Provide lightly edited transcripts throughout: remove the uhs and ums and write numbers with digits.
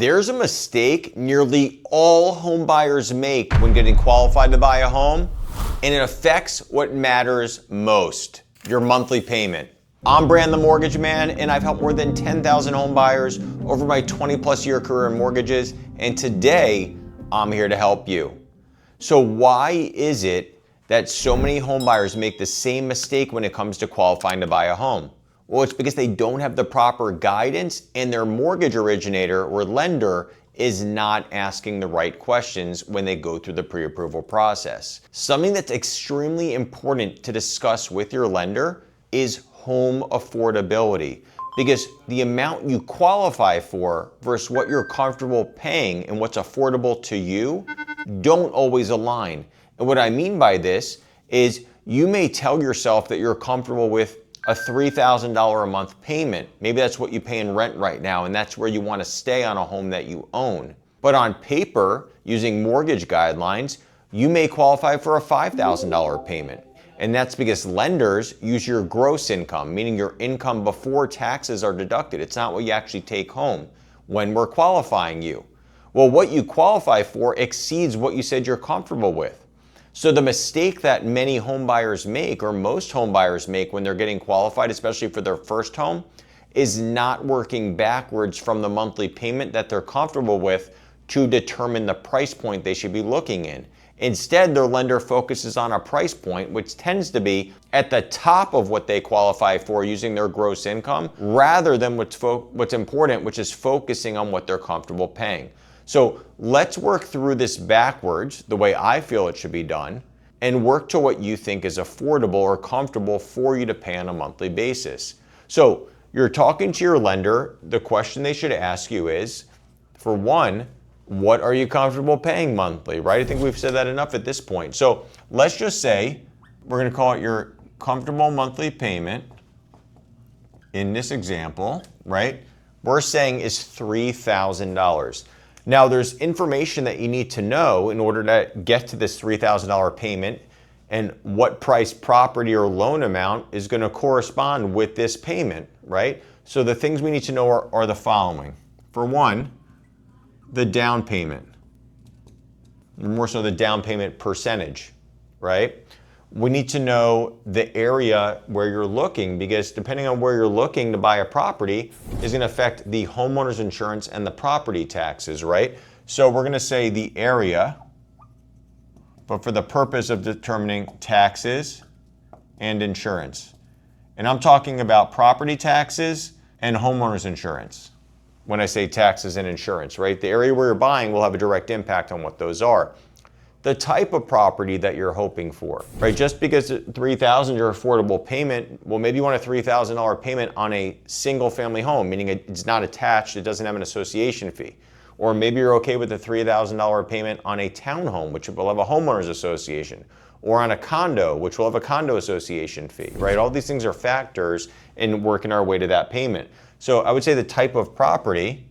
There's a mistake nearly all home buyers make when getting qualified to buy a home, and it affects what matters most, your monthly payment. I'm Brand the Mortgage Man, and I've helped more than 10,000 home buyers over my 20+ year career in mortgages, and today I'm here to help you. So why is it that so many home buyers make the same mistake when it comes to qualifying to buy a home? Well, it's because they don't have the proper guidance and their mortgage originator or lender is not asking the right questions when they go through the pre-approval process. Something that's extremely important to discuss with your lender is home affordability, because the amount you qualify for versus what you're comfortable paying and what's affordable to you don't always align. And what I mean by this is you may tell yourself that you're comfortable with a $3,000 a month payment. Maybe that's what you pay in rent right now, and that's where you want to stay on a home that you own. But on paper, using mortgage guidelines, you may qualify for a $5,000 payment. And that's because lenders use your gross income, meaning your income before taxes are deducted. It's not what you actually take home when we're qualifying you. Well, what you qualify for exceeds what you said you're comfortable with. So the mistake that many home buyers make, or most home buyers make when they're getting qualified, especially for their first home, is not working backwards from the monthly payment that they're comfortable with to determine the price point they should be looking in. Instead, their lender focuses on a price point, which tends to be at the top of what they qualify for using their gross income, rather than what's important, which is focusing on what they're comfortable paying. So let's work through this backwards, the way I feel it should be done, and work to what you think is affordable or comfortable for you to pay on a monthly basis. So you're talking to your lender. The question they should ask you is, for one, what are you comfortable paying monthly, right? I think we've said that enough at this point. So let's just say we're going to call it your comfortable monthly payment in this example, right? We're saying is $3,000. Now, there's information that you need to know in order to get to this $3,000 payment, and what price property or loan amount is going to correspond with this payment, right? So the things we need to know are the following. For one, the down payment, more so the down payment percentage, right? We need to know the area where you're looking, because depending on where you're looking to buy a property is going to affect the homeowner's insurance and the property taxes, right? So we're going to say the area, but for the purpose of determining taxes and insurance. And I'm talking about property taxes and homeowner's insurance when I say taxes and insurance, right? The area where you're buying will have a direct impact on what those are. The type of property that you're hoping for, right? Just because $3,000 your affordable payment, well, maybe you want a $3,000 payment on a single family home, meaning it's not attached, it doesn't have an association fee. Or maybe you're okay with a $3,000 payment on a townhome, which will have a homeowners association, or on a condo, which will have a condo association fee, right? All these things are factors in working our way to that payment. So I would say the type of property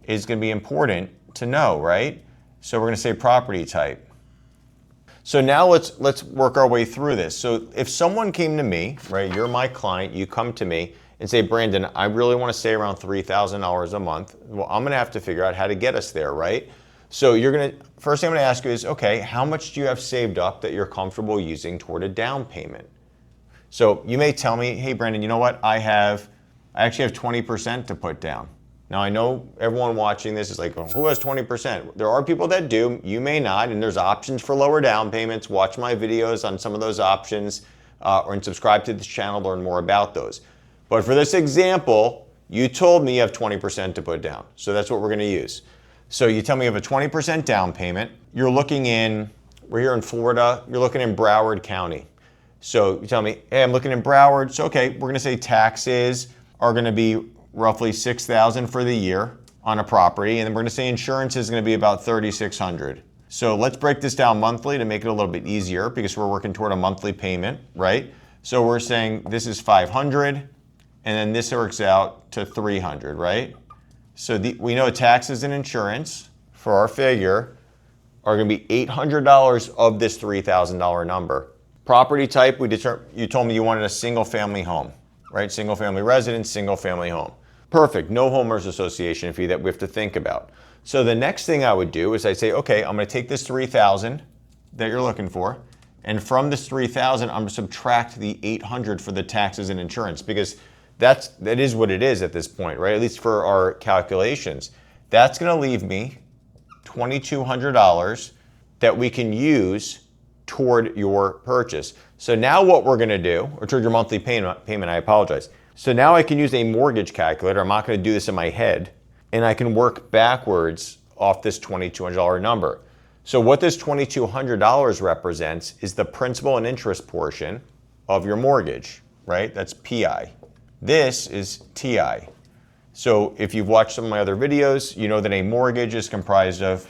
is going to be important to know, right? So we're going to say property type. So now let's work our way through this. So if someone came to me, right, you're my client, you come to me and say, Brandon, I really want to stay around $3,000 a month. Well, I'm going to have to figure out how to get us there, right? So first thing I'm going to ask you is, okay, how much do you have saved up that you're comfortable using toward a down payment? So you may tell me, hey, Brandon, you know what? I actually have 20% to put down. Now, I know everyone watching this is like, well, who has 20%? There are people that do, you may not, and there's options for lower down payments. Watch my videos on some of those options, and subscribe to this channel to learn more about those. But for this example, you told me you have 20% to put down. So that's what we're going to use. So you tell me you have a 20% down payment. We're here in Florida, you're looking in Broward County. So you tell me, hey, I'm looking in Broward. So okay, we're going to say taxes are going to be roughly $6,000 for the year on a property, and then we're going to say insurance is going to be about $3,600. So let's break this down monthly to make it a little bit easier, because we're working toward a monthly payment, right? So we're saying this is $500, and then this works out to $300, right? So we know taxes and insurance for our figure are going to be $800 of this $3,000 number. Property type, you told me you wanted a single family home, right? Single family residence, single family home. Perfect, no homeowners association fee that we have to think about. So the next thing I would do is I say, okay, I'm gonna take this 3,000 that you're looking for, and from this 3,000, I'm gonna subtract the 800 for the taxes and insurance, because that is what it is at this point, right? At least for our calculations. That's gonna leave me $2,200 that we can use toward your purchase. So now what we're gonna do, or toward your monthly payment, I apologize. So now I can use a mortgage calculator. I'm not gonna do this in my head, and I can work backwards off this $2,200 number. So what this $2,200 represents is the principal and interest portion of your mortgage, right? That's PI. This is TI. So if you've watched some of my other videos, you know that a mortgage is comprised of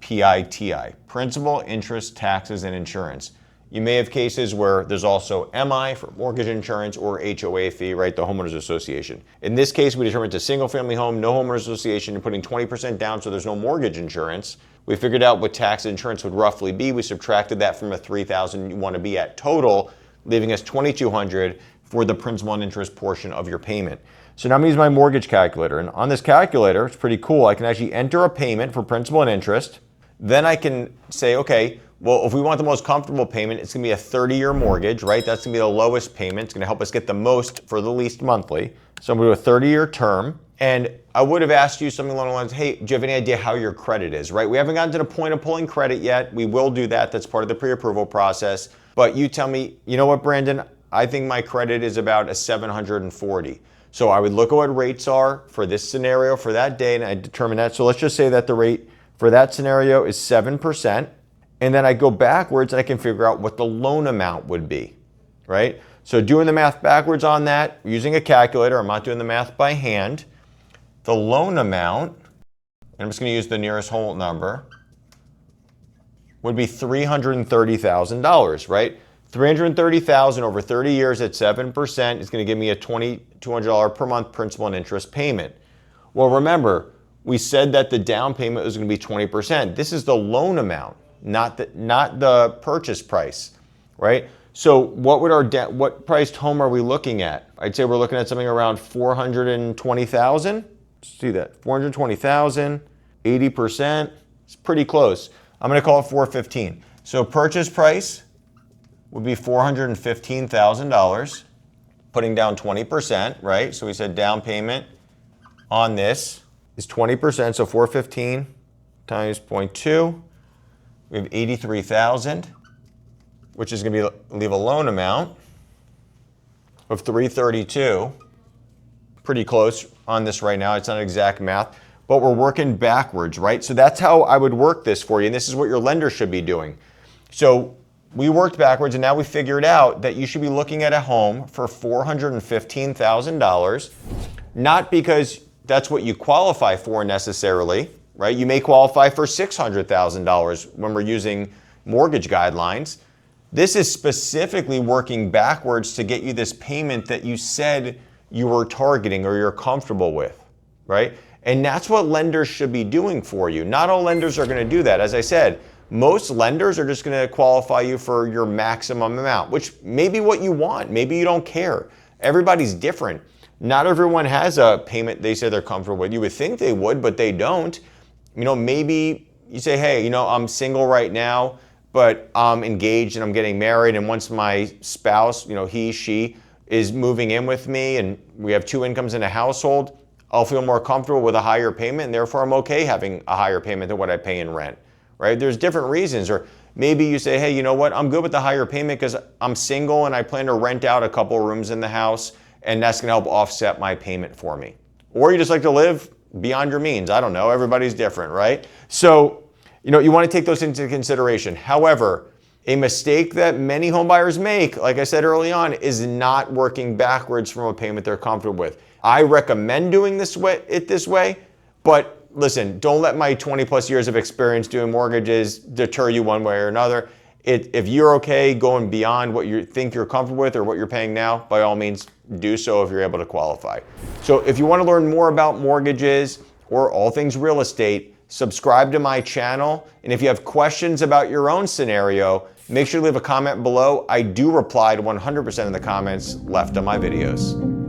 PI-TI, principal, interest, taxes, and insurance. You may have cases where there's also MI for mortgage insurance or HOA fee, right, the homeowners association. In this case, we determined it's a single family home, no homeowners association, and putting 20% down so there's no mortgage insurance. We figured out what tax insurance would roughly be. We subtracted that from a $3,000 you want to be at total, leaving us $2,200 for the principal and interest portion of your payment. So now I'm going to use my mortgage calculator. And on this calculator, it's pretty cool. I can actually enter a payment for principal and interest. Then I can say, okay, well, if we want the most comfortable payment, it's going to be a 30-year mortgage, right? That's going to be the lowest payment. It's going to help us get the most for the least monthly. So I'm going to do a 30-year term. And I would have asked you something along the lines, hey, do you have any idea how your credit is, right? We haven't gotten to the point of pulling credit yet. We will do that. That's part of the pre-approval process. But you tell me, you know what, Brandon? I think my credit is about a 740. So I would look at what rates are for this scenario for that day, and I determine that. So let's just say that the rate for that scenario is 7%. And then I go backwards and I can figure out what the loan amount would be, right? So doing the math backwards on that, using a calculator, I'm not doing the math by hand. The loan amount, and I'm just gonna use the nearest whole number, would be $330,000, right? $330,000 over 30 years at 7% is gonna give me a $2,200 per month principal and interest payment. Well, remember, we said that the down payment was gonna be 20%. This is the loan amount, not the purchase price, right? So what priced home are we looking at? I'd say we're looking at something around $420,000. Let's do that, $420,000, 80%, it's pretty close. I'm gonna call it $415,000. So purchase price would be $415,000, putting down 20%, right? So we said down payment on this is 20%, so 415 times 0.2. We have 83,000, which is going to leave a loan amount of 332. Pretty close on this right now. It's not exact math, but we're working backwards, right? So that's how I would work this for you, and this is what your lender should be doing. So we worked backwards, and now we figured out that you should be looking at a home for $415,000, not because that's what you qualify for necessarily, right? You may qualify for $600,000 when we're using mortgage guidelines. This is specifically working backwards to get you this payment that you said you were targeting or you're comfortable with, right? And that's what lenders should be doing for you. Not all lenders are going to do that. As I said, most lenders are just going to qualify you for your maximum amount, which may be what you want. Maybe you don't care. Everybody's different. Not everyone has a payment they say they're comfortable with. You would think they would, but they don't. You know, maybe you say, hey, you know, I'm single right now, but I'm engaged and I'm getting married. And once my spouse, you know, he, she is moving in with me and we have two incomes in a household, I'll feel more comfortable with a higher payment, and therefore I'm okay having a higher payment than what I pay in rent, right? There's different reasons. Or maybe you say, hey, you know what? I'm good with the higher payment because I'm single and I plan to rent out a couple rooms in the house, and that's gonna help offset my payment for me. Or you just like to live beyond your means. I don't know, everybody's different, right? So, you know, you wanna take those into consideration. However, a mistake that many home buyers make, like I said early on, is not working backwards from a payment they're comfortable with. I recommend doing this way, but listen, don't let my 20 plus years of experience doing mortgages deter you one way or another. If you're okay going beyond what you think you're comfortable with or what you're paying now, by all means, do so if you're able to qualify. So if you want to learn more about mortgages or all things real estate, subscribe to my channel. And if you have questions about your own scenario, make sure to leave a comment below. I do reply to 100% of the comments left on my videos.